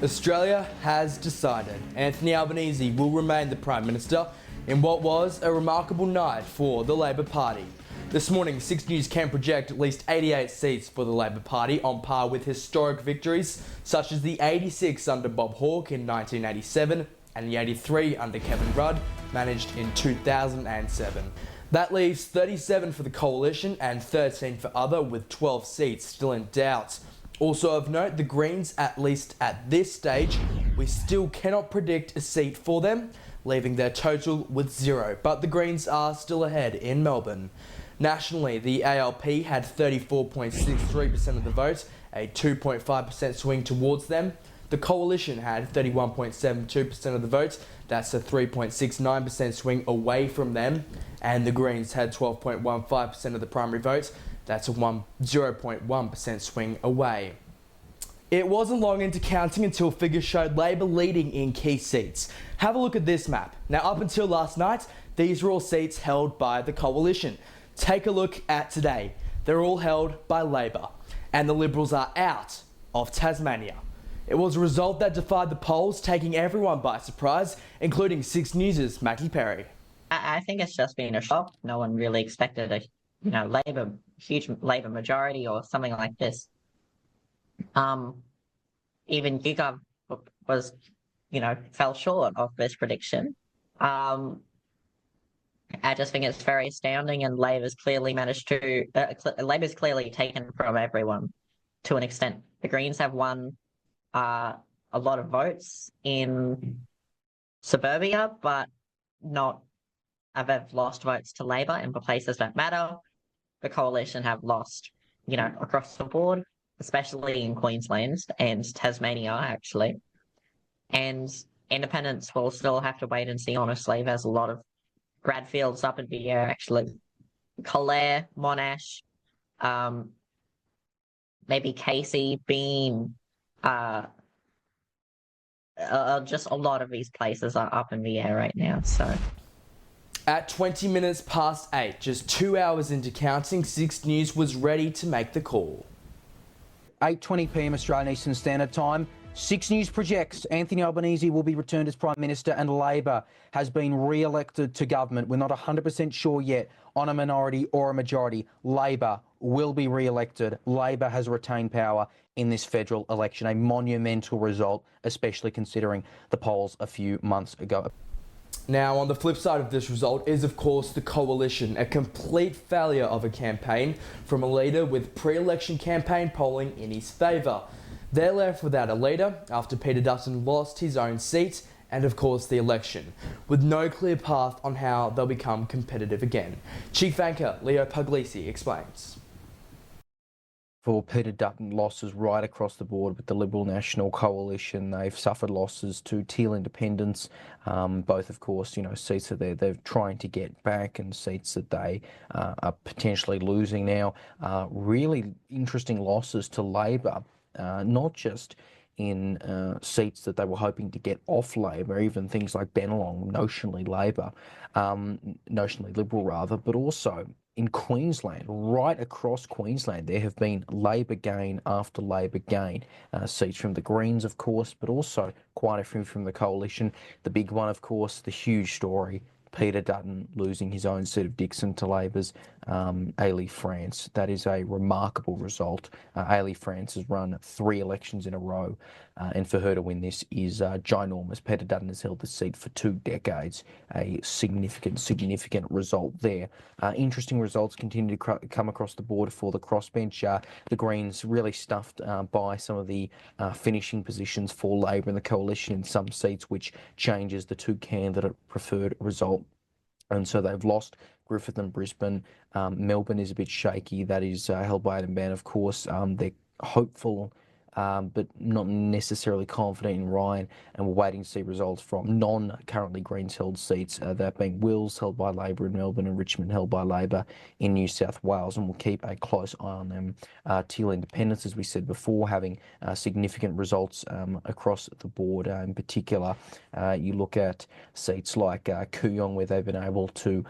Australia has decided Anthony Albanese will remain the Prime Minister in what was a remarkable night for the Labor Party. This morning, 6 News can project at least 88 seats for the Labor Party, on par with historic victories such as the 86 under Bob Hawke in 1987 and the 83 under Kevin Rudd, managed in 2007. That leaves 37 for the Coalition and 13 for other, with 12 seats still in doubt. Also of note, the Greens, at least at this stage, we still cannot predict a seat for them, leaving their total with 0. But the Greens are still ahead in Melbourne. Nationally, the ALP had 34.63% of the vote, a 2.5% swing towards them. The Coalition had 31.72% of the vote, that's a 3.69% swing away from them. And the Greens had 12.15% of the primary vote, that's a 0.1% swing away. It wasn't long into counting until figures showed Labor leading in key seats. Have a look at this map. Now, up until last night, these were all seats held by the Coalition. Take a look at today. They're all held by Labor, and the Liberals are out of Tasmania. It was a result that defied the polls, taking everyone by surprise, including 6 News' Mackie Perry. I think it's just been a shock. No one really expected a huge Labor majority or something like this. Even YouGov was, fell short of this prediction. I just think it's very astounding, and Labor's clearly managed to. Labor's clearly taken from everyone to an extent. The Greens have won a lot of votes in suburbia, but not. Have lost votes to Labor in places that matter. The Coalition have lost, across the board, especially in Queensland and Tasmania, actually. And independents will still have to wait and see, honestly. There's a lot of Bradfields up in the air, actually. Colare, Monash, maybe Casey, Bean, just a lot of these places are up in the air right now, so... At 20 minutes past 8, just 2 hours into counting, 6 News was ready to make the call. 8:20 p.m. Australian Eastern Standard Time. 6 News projects Anthony Albanese will be returned as Prime Minister and Labor has been re-elected to government. We're not 100% sure yet on a minority or a majority. Labor will be re-elected. Labor has retained power in this federal election, a monumental result, especially considering the polls a few months ago. Now, on the flip side of this result is, of course, the Coalition, a complete failure of a campaign from a leader with pre-election campaign polling in his favour. They're left without a leader after Peter Dutton lost his own seat and, of course, the election, with no clear path on how they'll become competitive again. Chief Anchor Leo Puglisi explains. For Peter Dutton, losses right across the board with the Liberal National Coalition. They've suffered losses to Teal Independents, both, of course, seats that they're trying to get back and seats that they are potentially losing now. Really interesting losses to Labor, not just in seats that they were hoping to get off Labor, even things like Bennelong, notionally Labor, notionally Liberal rather, but also in Queensland, right across Queensland, there have been Labor gain after Labor gain. Seats from the Greens, of course, but also quite a few from the Coalition. The big one, of course, the huge story, Peter Dutton losing his own seat of Dickson to Labor's Ellie France. That is a remarkable result. Ellie France has run 3 elections in a row, and for her to win this is ginormous. Peter Dutton has held the seat for 2 decades. A significant result there. Interesting results continue to come across the board for the crossbench. The Greens really stuffed by some of the finishing positions for Labor and the Coalition in some seats, which changes the 2 candidate preferred result. And so they've lost Griffith and Brisbane. Melbourne is a bit shaky. That is held by Adam Bandt, of course. They're hopeful, but not necessarily confident in Ryan, and we're waiting to see results from non-currently Greens held seats, that being Wills held by Labor in Melbourne and Richmond held by Labor in New South Wales, and we'll keep a close eye on them. Teal Independents, as we said before, having significant results across the board. In particular, you look at seats like Kooyong, where they've been able to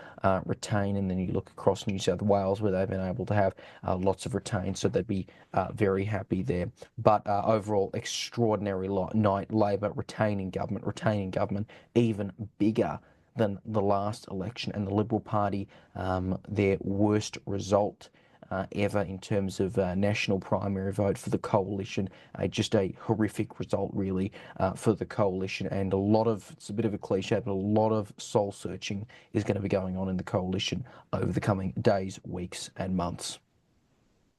retain, and then you look across New South Wales, where they've been able to have lots of retains, so they'd be very happy there. But overall, extraordinary night. Labor retaining government, even bigger than the last election, and the Liberal Party, their worst result ever in terms of national primary vote for the coalition. Just a horrific result, really, for the coalition, and it's a bit of a cliche, but a lot of soul searching is going to be going on in the coalition over the coming days, weeks, and months.